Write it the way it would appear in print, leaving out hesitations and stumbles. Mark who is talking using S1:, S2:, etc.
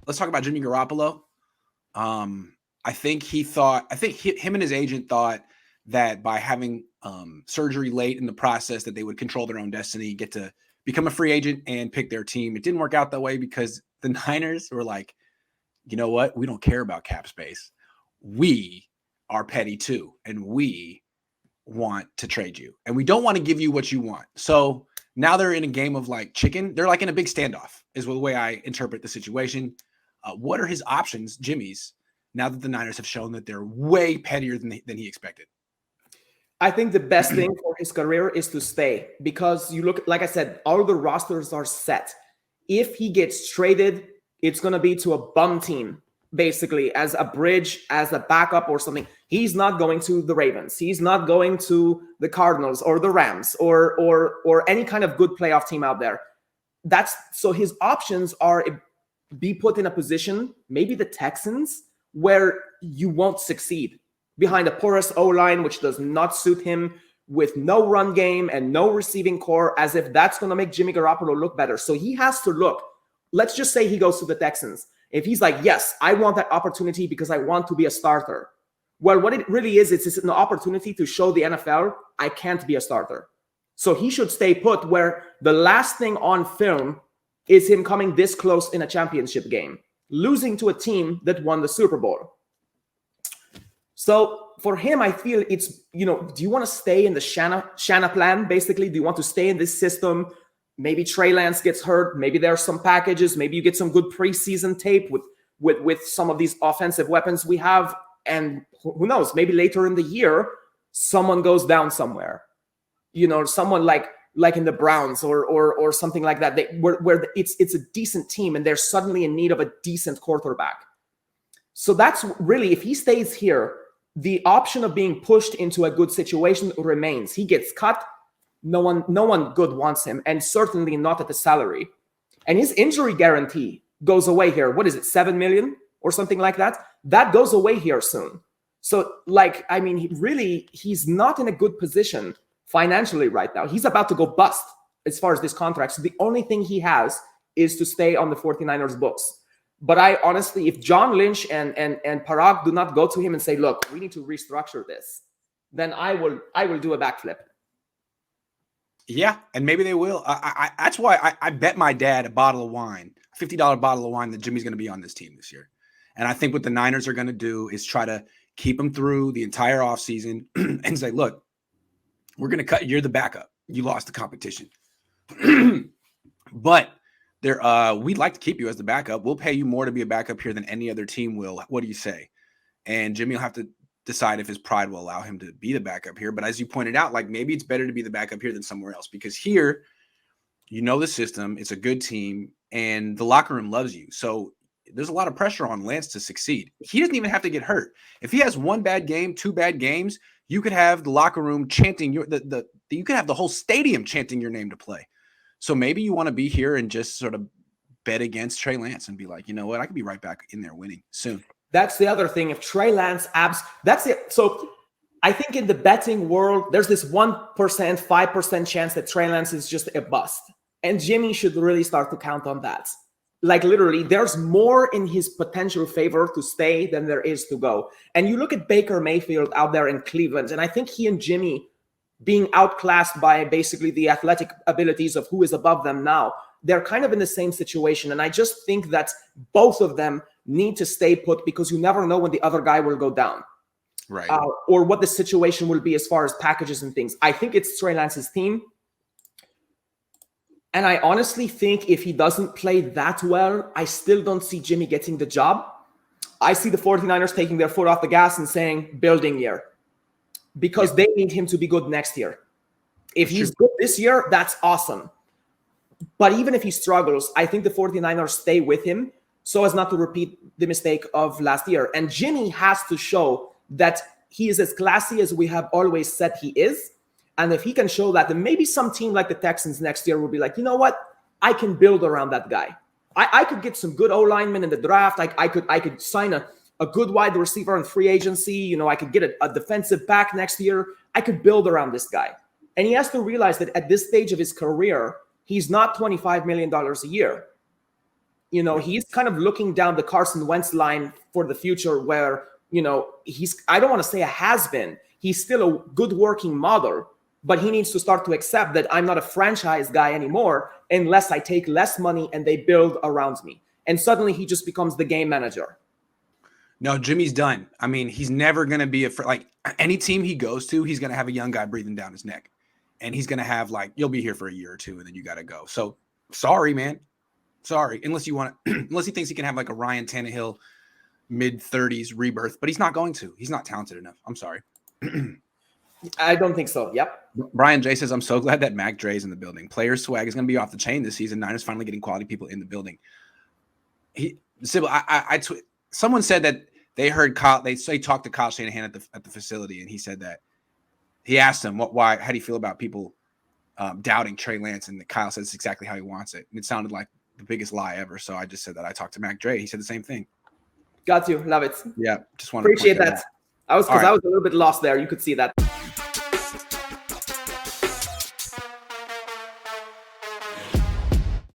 S1: let's talk about Jimmy Garoppolo. I think him and his agent thought that by having surgery late in the process that they would control their own destiny, get to become a free agent and pick their team. It didn't work out that way because the Niners were like, you know what? We don't care about cap space. We are petty too, and we want to trade you, and we don't want to give you what you want. So now they're in a game of like chicken. They're like in a big standoff is the way I interpret the situation. What are his options, Jimmy's, now that the Niners have shown that they're way pettier than he expected?
S2: I think the best thing for his career is to stay, because you look, like I said, all the rosters are set. If he gets traded, it's going to be to a bum team, basically, as a bridge, as a backup or something. He's not going to the Ravens. He's not going to the Cardinals or the Rams or any kind of good playoff team out there. So his options are be put in a position, maybe the Texans, where you won't succeed behind a porous O-line, which does not suit him, with no run game and no receiving core, as if that's going to make Jimmy Garoppolo look better. So he has to look. Let's just say he goes to the Texans. If he's like, yes, I want that opportunity because I want to be a starter. Well, what it really is, it's an opportunity to show the NFL, I can't be a starter. So he should stay put, where the last thing on film is him coming this close in a championship game, losing to a team that won the Super Bowl. So for him, I feel it's, do you want to stay in the Shana plan, basically? Do you want to stay in this system? Maybe Trey Lance gets hurt. Maybe there are some packages. Maybe you get some good preseason tape with some of these offensive weapons we have. And who knows, maybe later in the year, someone goes down somewhere. Someone like in the Browns or something like that, where it's a decent team and they're suddenly in need of a decent quarterback. So that's really, if he stays here, the option of being pushed into a good situation remains. He gets cut. No one good wants him, and certainly not at the salary. And his injury guarantee goes away here. What is it, $7 million or something like that? That goes away here soon. So, he's not in a good position financially right now. He's about to go bust as far as this contract. So the only thing he has is to stay on the 49ers books. But I honestly, if John Lynch and Parag do not go to him and say, look, we need to restructure this, then I will do a backflip.
S1: Yeah, and maybe they will. That's why I bet my dad a bottle of wine, a $50 bottle of wine, that Jimmy's going to be on this team this year. And I think what the Niners are going to do is try to keep him through the entire offseason and say, look, we're going to cut. You're the backup. You lost the competition. But we'd like to keep you as the backup. We'll pay you more to be a backup here than any other team will. What do you say? And Jimmy will have to decide if his pride will allow him to be the backup here. But as you pointed out, maybe it's better to be the backup here than somewhere else, because here, the system, it's a good team, and the locker room loves you. So there's a lot of pressure on Lance to succeed. He doesn't even have to get hurt. If he has one bad game, two bad games, you could have the locker room chanting you could have the whole stadium chanting your name to play. So maybe you want to be here and just sort of bet against Trey Lance and be like, you know what, I could be right back in there winning soon.
S2: That's the other thing. If Trey Lance that's it. So I think in the betting world, there's this 1%, 5% chance that Trey Lance is just a bust. And Jimmy should really start to count on that. Literally, there's more in his potential favor to stay than there is to go. And you look at Baker Mayfield out there in Cleveland, and I think he and Jimmy, being outclassed by basically the athletic abilities of who is above them now, they're kind of in the same situation. And I just think that both of them need to stay put, because you never know when the other guy will go down.
S1: Right.
S2: Or what the situation will be as far as packages and things. I think it's Trey Lance's team. And I honestly think if he doesn't play that well, I still don't see Jimmy getting the job. I see the 49ers taking their foot off the gas and saying building year, because they need him to be good next year. If he's good this year, that's awesome. But even if he struggles, I think the 49ers stay with him so as not to repeat the mistake of last year. And Jimmy has to show that he is as classy as we have always said he is. And if he can show that, then maybe some team like the Texans next year will be like, you know what? I can build around that guy. I could get some good O-linemen in the draft. I could sign a good wide receiver in free agency. I could get a defensive back next year. I could build around this guy. And he has to realize that at this stage of his career, he's not $25 million a year. You know, he's kind of looking down the Carson Wentz line for the future where, you know, I don't want to say a has-been. He's still a good working model, but he needs to start to accept that I'm not a franchise guy anymore unless I take less money and they build around me. And suddenly he just becomes the game manager.
S1: No, Jimmy's done. I mean, he's never going to be like any team he goes to, he's going to have a young guy breathing down his neck. And he's going to have like, you'll be here for a year or two and then you got to go. So sorry, man. Sorry. Unless you want to, unless he thinks he can have like a Ryan Tannehill mid-30s rebirth, but he's not going to. He's not talented enough. I'm sorry.
S2: I don't think so. Yep.
S1: Brian J says, I'm so glad that Mac Dre's in the building. Player swag is going to be off the chain this season. Niners finally getting quality people in the building. Someone said that they heard Kyle, they talked to Kyle Shanahan at the facility, and he said that he asked him how do you feel about people doubting Trey Lance, and Kyle says it's exactly how he wants it. And it sounded like the biggest lie ever. So I just said that I talked to Mac Dre. He said the same thing.
S2: Got you. Love it.
S1: Yeah, just want to
S2: appreciate that. I was a little bit lost there. You could see that.